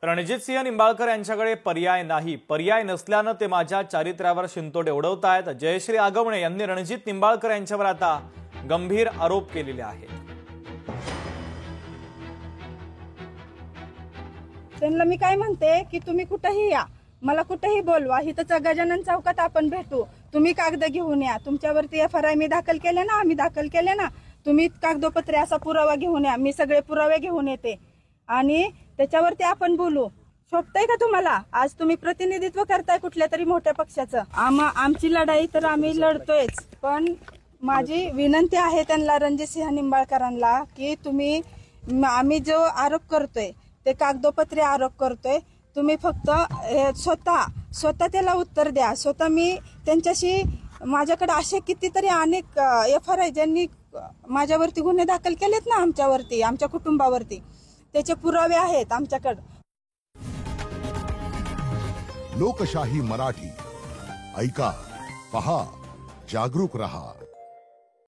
रणजितसिंह निंबाळकर यांच्याकडे पर्याय नाही, पर्याय नसल्याने ते माझ्या चारित्र्यावर शिंतोडे उडवतायत। जयश्री आगवणे यांनी रणजित निंबाळकर यांच्यावर आता गंभीर आरोप केलेले आहेत। त्यांना मी काय म्हणते की तुम्ही कुठेही या, मला कुठेही बोलवा, इथं गजानन चौकात आपण भेटू, तुम्ही कागद घेऊन या, तुमच्यावरती FIR मी दाखल केले ना, आम्ही दाखल केले ना, तुम्ही कागदोपत्रे असा पुरावा घेऊन या, मी सगळे पुरावे घेऊन येते आणि त्याच्यावरती आपण बोलू। शोभतंय का तुम्हाला? आज तुम्ही प्रतिनिधित्व करताय कुठल्या तरी मोठ्या पक्षाचं। आमची लढाई तर आम्ही लढतोयच, पण माझी विनंती आहे त्यांना, रणजितसिंह निंबाळकरांना, की तुम्ही आम्ही जो आरोप करतोय ते कागदोपत्री आरोप करतोय, तुम्ही फक्त स्वतः त्याला उत्तर द्या। स्वतः मी त्यांच्याशी, माझ्याकडे असे कितीतरी अनेक FIR ज्यांनी माझ्यावरती गुन्हे दाखल केलेत ना, आमच्यावरती, आमच्या कुटुंबावरती, त्याचे पुरावे आहेत आमच्याकडे। लोकशाही मराठी ऐका, पहा, जागरूक रहा।